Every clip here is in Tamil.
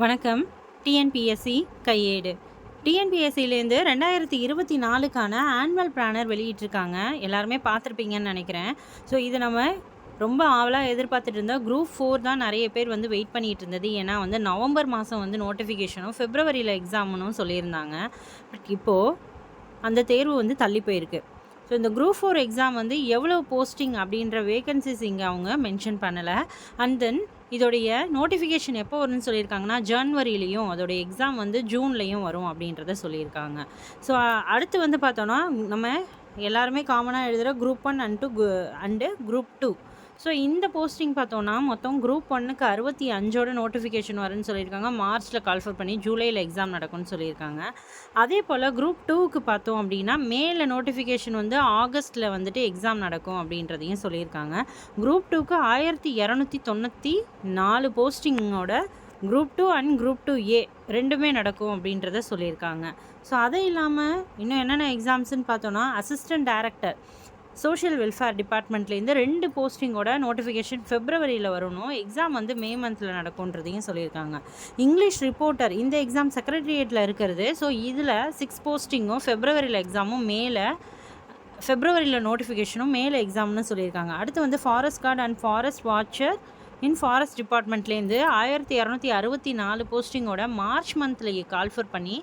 வணக்கம். டிஎன்பிஎஸ்சி கையேடு. டிஎன்பிஎஸ்சிலேருந்து 2024க்கான ஆனுவல் பிளானர் வெளியிட்டிருக்காங்க. எல்லாருமே பார்த்துருப்பீங்கன்னு நினைக்கிறேன். ஸோ இது நம்ம ரொம்ப ஆவலா எதிர்பார்த்துட்டு இருந்த குரூப் 4 தான் நிறைய பேர் வந்து வெயிட் பண்ணிட்டு இருந்தது. ஏன்னா வந்து நவம்பர் மாதம் வந்து நோட்டிஃபிகேஷனும் ஃபெப்ரவரியில் எக்ஸாம்னும் சொல்லியிருந்தாங்க. பட் இப்போது அந்த தேர்வு வந்து தள்ளி போயிருக்கு. ஸோ இந்த குரூப் 4 எக்ஸாம் வந்து எவ்வளோ போஸ்டிங் அப்படின்ற வேகன்சிஸ் இங்கே அவங்க மென்ஷன் பண்ணலை. அண்ட் தென் இதோடைய நோட்டிஃபிகேஷன் எப்போ வரும்னு சொல்லியிருக்காங்கன்னா ஜனவரிலையும் அதோடைய எக்ஸாம் வந்து ஜூன்லேயும் வரும் அப்படின்றத சொல்லியிருக்காங்க. ஸோ அடுத்து வந்து பார்த்தோன்னா நம்ம எல்லாருமே காமனாக எழுதுகிற குரூப் 1 அண்டு குரூப் 2. ஸோ இந்த போஸ்டிங் பார்த்தோன்னா மொத்தம் குரூப் 1க்கு 65ஓட நோட்டிஃபிகேஷன் வரும்னு சொல்லியிருக்காங்க. மார்ச்சில் கால்ஃபர் பண்ணி ஜூலையில் எக்ஸாம் நடக்கும்னு சொல்லியிருக்காங்க. அதே போல் குரூப் 2க்கு பார்த்தோம் அப்படின்னா மேல நோட்டிஃபிகேஷன் வந்து ஆகஸ்ட்டில் வந்துட்டு எக்ஸாம் நடக்கும் அப்படின்றதையும் சொல்லியிருக்காங்க. குரூப் 2க்கு 1294 போஸ்டிங்கோட குரூப் 2 அண்ட் குரூப் 2A ரெண்டுமே நடக்கும் அப்படின்றத சொல்லியிருக்காங்க. ஸோ அது இல்லாமல் இன்னும் என்னென்ன எக்ஸாம்ஸ்ன்னு பார்த்தோன்னா அசிஸ்டன்ட் டைரக்டர் சோஷியல் வெல்ஃபேர் டிபார்ட்மெண்ட்லேருந்து 2 போஸ்டிங்கோட நோட்டிஃபிகேஷன் ஃபெப்ரவரியில் வரணும். எக்ஸாம் வந்து மே மந்தில் நடக்கும்ன்றதையும் சொல்லியிருக்காங்க. இங்கிலீஷ் ரிப்போர்ட்டர் இந்த எக்ஸாம் செக்ரட்டரியேட்டில் இருக்கிறது. ஸோ இதில் 6 போஸ்டிங்கும் ஃபெப்ரவரியில் எக்ஸாமும் ஃபெப்ரவரியில் நோட்டிஃபிகேஷனும் மேலே எக்ஸாம்னு சொல்லியிருக்காங்க. அடுத்து வந்து forest guard and forest watcher in forest டிபார்ட்மெண்ட்லேருந்து 1264 போஸ்டிங்கோட மார்ச் மந்த்லேயே கால்ஃபர் பண்ணி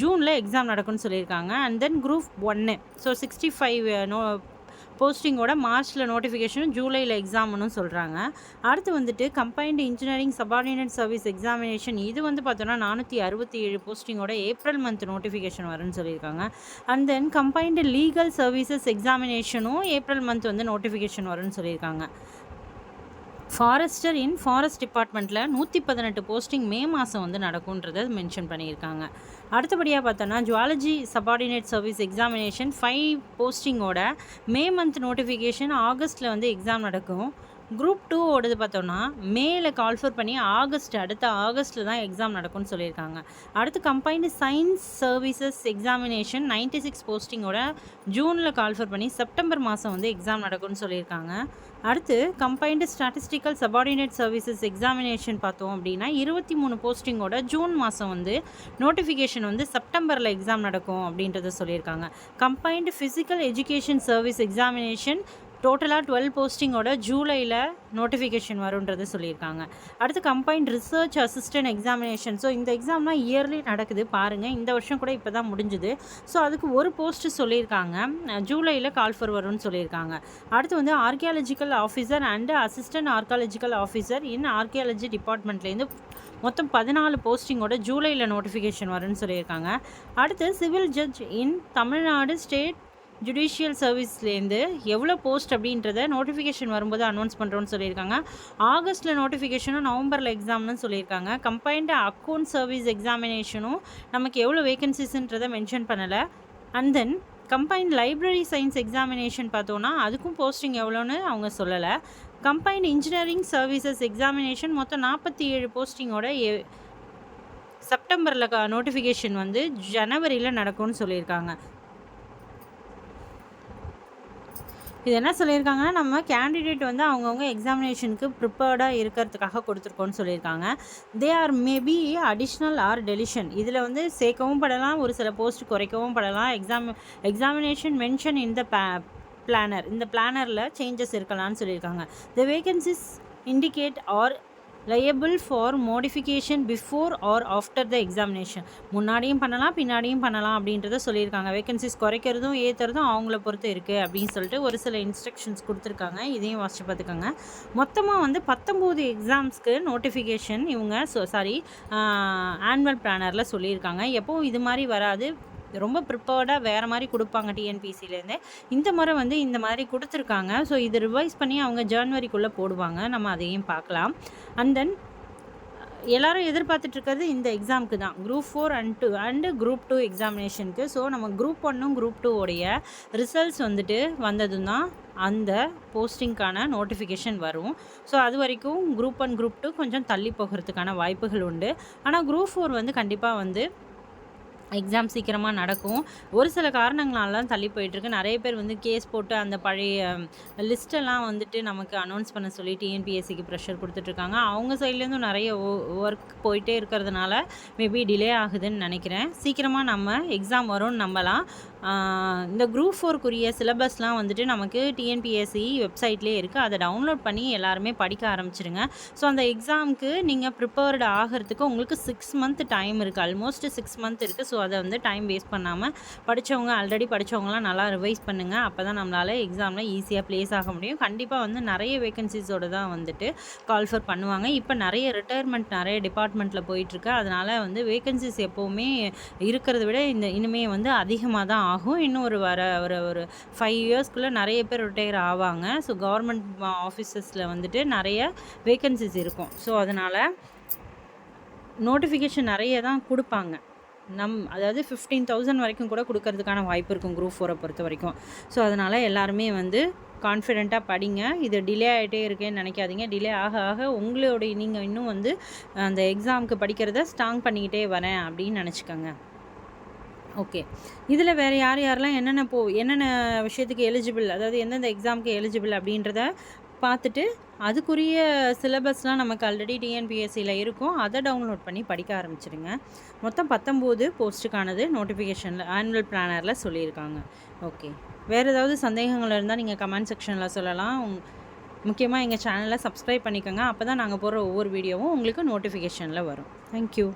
ஜூனில் எக்ஸாம் நடக்கும்னு சொல்லியிருக்காங்க. அண்ட் தென் குரூப் 1 ஸோ 65 போஸ்டிங்கோட மார்ச்சில் நோட்டிஃபிகேஷனும் ஜூலையில் எக்ஸாம்னு சொல்கிறாங்க. அடுத்து வந்துட்டு combined engineering subordinate service examination இது வந்து பார்த்தோன்னா 467 போஸ்டிங்கோட ஏப்ரல் மந்த் நோட்டிஃபிகேஷன் வரும்னு சொல்லியிருக்காங்க. And then combined legal services எக்ஸாமினேஷனும் ஏப்ரல் மந்த் வந்து நோட்டிஃபிகேஷன் வரும்னு சொல்லியிருக்காங்க. ஃபாரஸ்டர் இன் ஃபாரஸ்ட் டிபார்ட்மெண்ட்டில் 118 போஸ்டிங் மே மாதம் வந்து நடக்கும்ன்றதை மென்ஷன் பண்ணியிருக்காங்க. அடுத்தபடியாக பார்த்தோன்னா ஜுவாலஜி சபார்டினேட் சர்வீஸ் எக்ஸாமினேஷன் 5 போஸ்டிங்கோட மே மந்த் நோட்டிஃபிகேஷன் ஆகஸ்ட்டில் வந்து எக்ஸாம் நடக்கும். குரூப் 2 ஓடது பார்த்தோன்னா மேல கால்ஃபர் பண்ணி அடுத்த ஆகஸ்ட்டில் தான் எக்ஸாம் நடக்கும்னு சொல்லியிருக்காங்க. அடுத்து கம்பைன்டு சயின்ஸ் சர்வீசஸ் எக்ஸாமினேஷன் 96 போஸ்டிங்கோட ஜூனில் கால்ஃபர் பண்ணி செப்டம்பர் மாதம் வந்து எக்ஸாம் நடக்கும்னு சொல்லியிருக்காங்க. அடுத்து combined statistical subordinate services examination பார்த்தோம் அப்படின்னா 23 போஸ்டிங்கோட ஜூன் மாதம் வந்து நோட்டிஃபிகேஷன் வந்து செப்டம்பரில் எக்ஸாம் நடக்கும் அப்படின்றத சொல்லியிருக்காங்க. Combined physical education service examination டோட்டலாக 12 போஸ்டிங்கோட ஜூலையில் நோட்டிஃபிகேஷன் வரும்ன்றது சொல்லியிருக்காங்க. அடுத்து combined research assistant examination. So இந்த எக்ஸாம்லாம் இயர்லி நடக்குது பாருங்கள். இந்த வருஷம் கூட இப்போ தான் முடிஞ்சுது. ஸோ அதுக்கு ஒரு போஸ்ட்டு சொல்லியிருக்காங்க. ஜூலையில் கால்ஃபர் வரும்னு சொல்லியிருக்காங்க. அடுத்து வந்து archaeological officer and assistant archaeological officer in archaeology டிபார்ட்மெண்ட்லேருந்து மொத்தம் 14 போஸ்டிங்கோட ஜூலையில் நோட்டிஃபிகேஷன் வரும்னு சொல்லியிருக்காங்க. அடுத்து civil judge in Tamil Nadu state judicial சர்வீஸ்லேருந்து எவ்வளோ போஸ்ட் அப்படின்றத நோட்டிஃபிகேஷன் வரும்போது அனௌன்ஸ் பண்ணுறோன்னு சொல்லியிருக்காங்க. ஆகஸ்ட்டில் நோட்டிஃபிகேஷனும் நவம்பரில் எக்ஸாம்னு சொல்லியிருக்காங்க. கம்பைன்டு அக்கௌண்ட் சர்வீஸ் எக்ஸாமினேஷனும் நமக்கு எவ்வளோ வேகன்சிஸ்ன்றதை மென்ஷன் பண்ணலை. And then combined library science examination பார்த்தோன்னா அதுக்கும் போஸ்டிங் எவ்வளோன்னு அவங்க சொல்லலை. கம்பைன்டு இன்ஜினியரிங் சர்வீசஸ் எக்ஸாமினேஷன் மொத்தம் 47 போஸ்டிங்கோட செப்டம்பரில் நோட்டிஃபிகேஷன் வந்து ஜனவரியில் நடக்கும்னு சொல்லியிருக்காங்க. இது என்ன சொல்லியிருக்காங்கன்னா நம்ம கேண்டிடேட் வந்து அவங்கவுங்க எக்ஸாமினேஷனுக்கு ப்ரிப்பேர்டாக இருக்கிறதுக்காக கொடுத்துருக்கோன்னு சொல்லியிருக்காங்க. They or maybe additional R deletion. இதில் வந்து சேர்க்கவும் படலாம், ஒரு சில போஸ்ட் குறைக்கவும் படலாம். எக்ஸாமினேஷன் மென்ஷன் இந்த பிளானர் இந்த பிளானரில் சேஞ்சஸ் இருக்கலாம்னு சொல்லியிருக்காங்க. The vacancies indicate are liable for modification before or after the examination. முன்னாடியும் பண்ணலாம் பின்னாடியும் பண்ணலாம் அப்படின்றத சொல்லியிருக்காங்க. வேகன்சிஸ் குறைக்கிறதும் ஏற்றுறதும் அவங்கள பொறுத்து இருக்குது அப்படின்னு சொல்லிட்டு ஒரு சில இன்ஸ்ட்ரக்ஷன்ஸ் கொடுத்துருக்காங்க. இதையும் வாசித்து பார்த்துக்கோங்க. மொத்தமாக வந்து 19 எக்ஸாம்ஸ்க்கு நோட்டிஃபிகேஷன் இவங்க ஆனுவல் பிளானரில் சொல்லியிருக்காங்க. எப்போவும் இது மாதிரி வராது, ரொம்ப ப்ரிப்பேர்டாக வேறு மாதிரி கொடுப்பாங்க டிஎன்பிசிலேருந்து. இந்த முறை வந்து இந்த மாதிரி கொடுத்துருக்காங்க. ஸோ இது ரிவைஸ் பண்ணி அவங்க ஜனவரிக்குள்ளே போடுவாங்க. நம்ம அதையும் பார்க்கலாம். அண்ட் தென் எல்லோரும் எதிர்பார்த்துட்ருக்கிறது இந்த எக்ஸாமுக்கு தான், குரூப் 4 அண்டு குரூப் 2 எக்ஸாமினேஷனுக்கு. ஸோ நம்ம குரூப் 1 குரூப் 2 உடைய ரிசல்ட்ஸ் வந்துட்டு வந்ததும் தான் அந்த போஸ்டிங்க்கான நோட்டிஃபிகேஷன் வரும். ஸோ அது வரைக்கும் குரூப் 1 குரூப் 2 கொஞ்சம் தள்ளி போகிறதுக்கான வாய்ப்புகள் உண்டு. ஆனால் குரூப் 4 வந்து கண்டிப்பாக வந்து எக்ஸாம் சீக்கிரமாக நடக்கும். ஒரு சில காரணங்களால தான் தள்ளி போயிட்டுருக்கு. நிறைய பேர் வந்து கேஸ் போட்டு அந்த பழைய லிஸ்ட்டெல்லாம் வந்துட்டு நமக்கு அனௌன்ஸ் பண்ண சொல்லி டிஎன்பிஎஸ்சிக்கு ப்ரெஷர் குடுத்துட்ருக்காங்க. அவங்க சைட்லேருந்தும் நிறைய ஒர்க் போயிட்டே இருக்கிறதுனால மேபி டிலே ஆகுதுன்னு நினைக்கிறேன். சீக்கிரமாக நம்ம எக்ஸாம் வரும்னு நம்பலாம். இந்த குரூப் 4க்குரிய சிலபஸ்லாம் வந்துட்டு நமக்கு டிஎன்பிஎஸ்சி வெப்சைட்லேயே இருக்குது. அதை டவுன்லோட் பண்ணி எல்லாருமே படிக்க ஆரம்பிச்சிடுங்க. ஸோ அந்த எக்ஸாமுக்கு நீங்கள் ப்ரிப்பேர்டு ஆகிறதுக்கு உங்களுக்கு 6 மந்த் டைம் இருக்குது. ஆல்மோஸ்ட் 6 மந்த் இருக்குது. ஸோ அதை வந்து டைம் வேஸ்ட் பண்ணாமல் ஆல்ரெடி படித்தவங்களாம் நல்லா ரிவைஸ் பண்ணுங்கள். அப்போ தான் நம்மளால் எக்ஸாமில் ஈஸியாக ப்ளேஸ் ஆக முடியும். கண்டிப்பாக வந்து நிறைய வேகன்சிஸோடு தான் வந்துட்டு கால்ஃபர் பண்ணுவாங்க. இப்போ நிறைய ரிட்டையர்மெண்ட் நிறைய டிபார்ட்மெண்ட்டில் போயிட்டுருக்கு. அதனால் வந்து வேகன்சிஸ் எப்போவுமே இருக்கிறத விட இனிமே வந்து அதிகமாக தான் ஆகும். இன்னும் ஒரு 5 இயர்ஸ்க்குள்ளே நிறைய பேர் ரிட்டையர் ஆவாங்க. ஸோ கவர்மெண்ட் ஆஃபீஸஸில் வந்துட்டு நிறைய வேகன்சிஸ் இருக்கும். ஸோ அதனால் நோட்டிஃபிகேஷன் நிறைய தான் கொடுப்பாங்க. அதாவது 15,000 வரைக்கும் கூட கொடுக்கறதுக்கான வாய்ப்பு இருக்கும் குரூப் 4 பொறுத்த வரைக்கும். ஸோ அதனால் எல்லாருமே வந்து கான்ஃபிடெண்ட்டாக படிங்க. இது டிலே ஆகிட்டே இருக்கேன்னு நினைக்காதீங்க. டிலே ஆக ஆக உங்களுடைய நீங்கள் இன்னும் வந்து அந்த எக்ஸாமுக்கு படிக்கிறத ஸ்ட்ராங் பண்ணிக்கிட்டே வரேன் அப்படின்னு நினச்சிக்கோங்க. ஓகே. இதில் வேறு யாரெல்லாம் என்னென்ன விஷயத்துக்கு எலிஜிபிள், அதாவது எந்தெந்த எக்ஸாமுக்கு எலிஜிபிள் அப்படின்றத பார்த்துட்டு அதுக்குரிய சிலபஸ்லாம் நமக்கு ஆல்ரெடி டிஎன்பிஎஸ்சியில் இருக்கும். அதை டவுன்லோட் பண்ணி படிக்க ஆரம்பிச்சிடுங்க. மொத்தம் 19 போஸ்ட்டுக்கானது நோட்டிஃபிகேஷனில் ஆனுவல் பிளானரில் சொல்லியிருக்காங்க. ஓகே. வேறு ஏதாவது சந்தேகங்கள் இருந்தால் நீங்கள் கமெண்ட் செக்ஷனில் சொல்லலாம். முக்கியமாக எங்கள் சேனலை சப்ஸ்கிரைப் பண்ணிக்கோங்க. அப்போ தான் நாங்கள் போடுற ஒவ்வொரு வீடியோவும் உங்களுக்கு நோட்டிஃபிகேஷனில் வரும். தேங்க்யூ.